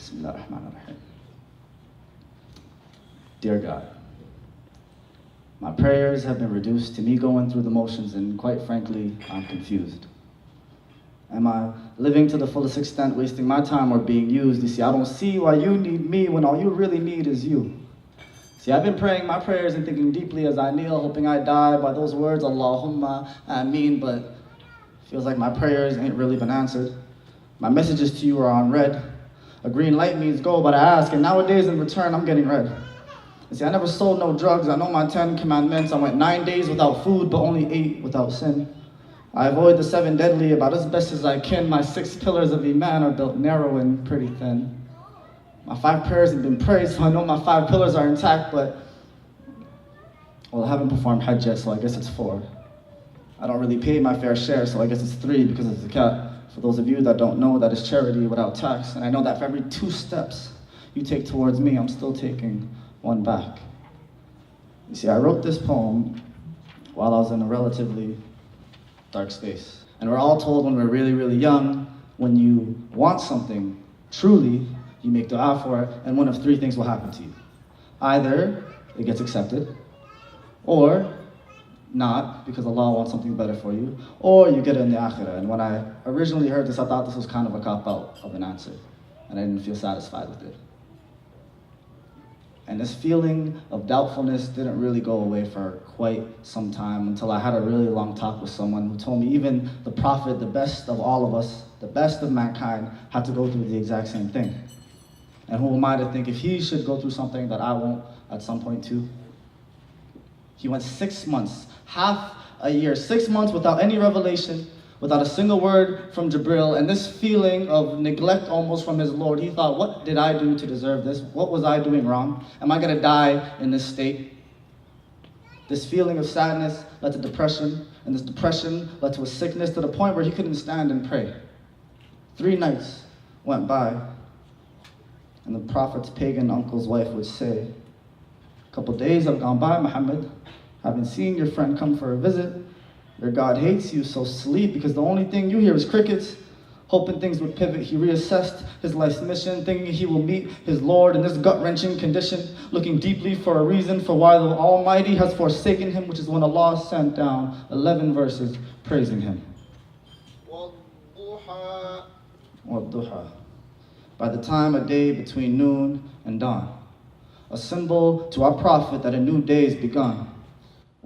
Bismillah ar-Rahman ar-Rahim. Dear God, my prayers have been reduced to me going through the motions, and quite frankly, I'm confused. Am I living to the fullest extent, wasting my time, or being used? You see, I don't see why you need me when all you really need is you. See, I've been praying my prayers and thinking deeply as I kneel, hoping I die by those words, Allahumma Ameen, but feels like my prayers ain't really been answered. My messages to you are on red. A green light means go, but I ask, and nowadays in return, I'm getting red. You see, I never sold no drugs. I know my 10 commandments. I went 9 days without food, but only 8 without sin. I avoid the 7 deadly about as best as I can. My 6 pillars of Iman are built narrow and pretty thin. My 5 prayers have been prayed, so I know my 5 pillars are intact, but, well, I haven't performed Hajj yet, so I guess it's 4. I don't really pay my fair share, so I guess it's 3 because it's zakat. For those of you that don't know, that is charity without tax. And I know that for every 2 steps you take towards me, I'm still taking 1 back. You see, I wrote this poem while I was in a relatively dark space. And we're all told when we're really, really young, when you want something truly, you make dua for it, and one of 3 things will happen to you. Either it gets accepted, or not, because Allah wants something better for you, or you get it in the akhirah. And when I originally heard this, I thought this was kind of a cop-out of an answer, and I didn't feel satisfied with it. And this feeling of doubtfulness didn't really go away for quite some time until I had a really long talk with someone who told me even the Prophet, the best of all of us, the best of mankind, had to go through the exact same thing. And who am I to think if he should go through something that I won't at some point too? He went 6 months, half a year, 6 months without any revelation, without a single word from Jibril, and this feeling of neglect almost from his Lord. He thought, what did I do to deserve this? What was I doing wrong? Am I going to die in this state? This feeling of sadness led to depression, and this depression led to a sickness to the point where he couldn't stand and pray. 3 nights went by, and the Prophet's pagan uncle's wife would say, a couple days have gone by, Muhammad. Haven't seen your friend come for a visit. Your God hates you, so sleep, because the only thing you hear is crickets. Hoping things would pivot, he reassessed his life's mission, thinking he will meet his Lord in this gut-wrenching condition, looking deeply for a reason for why the Almighty has forsaken him, which is when Allah sent down 11 verses praising him. وَالضُّحَى. By the time a day between noon and dawn, a symbol to our Prophet that a new day is begun.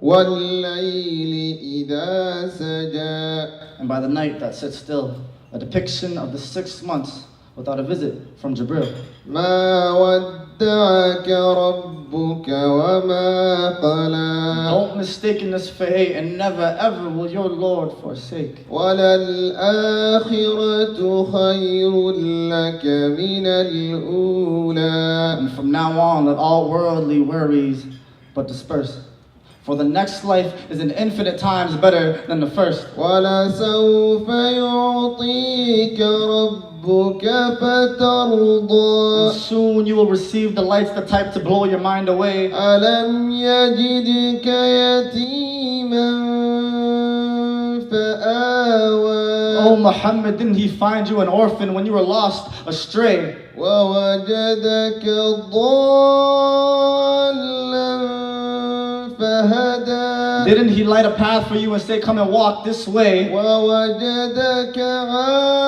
وَاللَّيْلِ إِذَا سَجَى. And by the night that sits still, a depiction of the 6 months without a visit from Jibril. مَا وَدَّعَكَ رَبُّكَ وَمَا قَلَى. Don't mistake this for hate, and never ever will your Lord forsake. وَلَلْآخِرَةُ خَيْرٌ لَكَ مِنَ الْأُولَى. And from now on, let all worldly worries but disperse. For the next life is in infinite times better than the first. وَلَسَوْفَ يُعْطِيكَ رَبُّكَ فَتَرْضَى. And soon you will receive the lights, the type to blow your mind away. أَلَمْ يَجِدْكَ يَتِيمًا فَآوَى. Oh Muhammad, didn't he find you an orphan when you were lost, astray? وَوَجَدَكَ ضَالًّا فَهَدَى. Didn't he light a path for you and say, come and walk this way? وَوَجَدَكَ عَائِلًا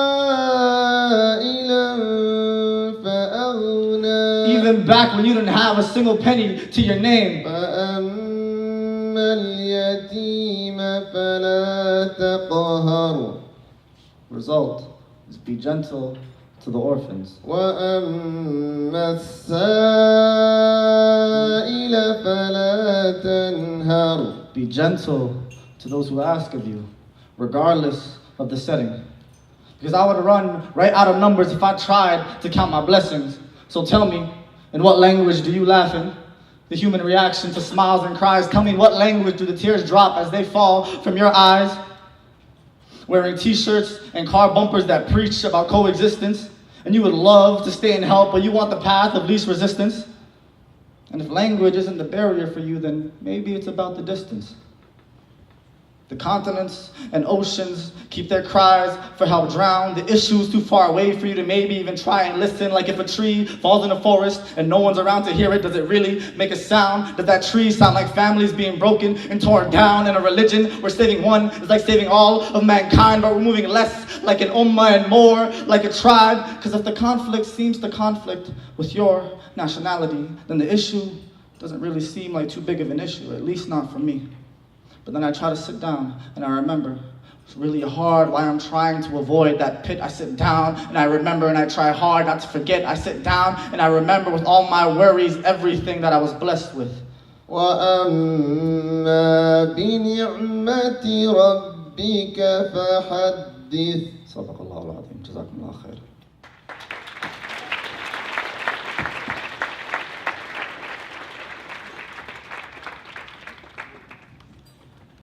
فَأَغْنَى. Even back when you didn't have a single penny to your name. فَأَمَّا الْيَتِيمَ فَلَا تَقْهَرْ. Result is be gentle to the orphans. وَأَمَّا السَّائِلَ فَلَا تَنْهَرْ. Be gentle to those who ask of you, regardless of the setting. Because I would run right out of numbers if I tried to count my blessings. So tell me, in what language do you laugh in? The human reaction to smiles and cries. Tell me, in what language do the tears drop as they fall from your eyes? Wearing t-shirts and car bumpers that preach about coexistence, and you would love to stay and help, but you want the path of least resistance. And if language isn't the barrier for you, then maybe it's about the distance. The continents and oceans keep their cries for help drowned. The issues too far away for you to maybe even try and listen. Like if a tree falls in a forest and no one's around to hear it, does it really make a sound? Does that tree sound like families being broken and torn down? In a religion where saving one is like saving all of mankind, but we're moving less like an ummah and more like a tribe? Because if the conflict seems to conflict with your nationality, then the issue doesn't really seem like too big of an issue, at least not for me. But then I try to sit down and I remember it's really hard while I'm trying to avoid that pit. I sit down and I remember and I try hard not to forget. I sit down and I remember with all my worries everything that I was blessed with. وَأَمَّا بِنِعْمَةِ رَبِّكَ فَحَدِّثْ. صدق الله العظيم. جزاكم الله خير.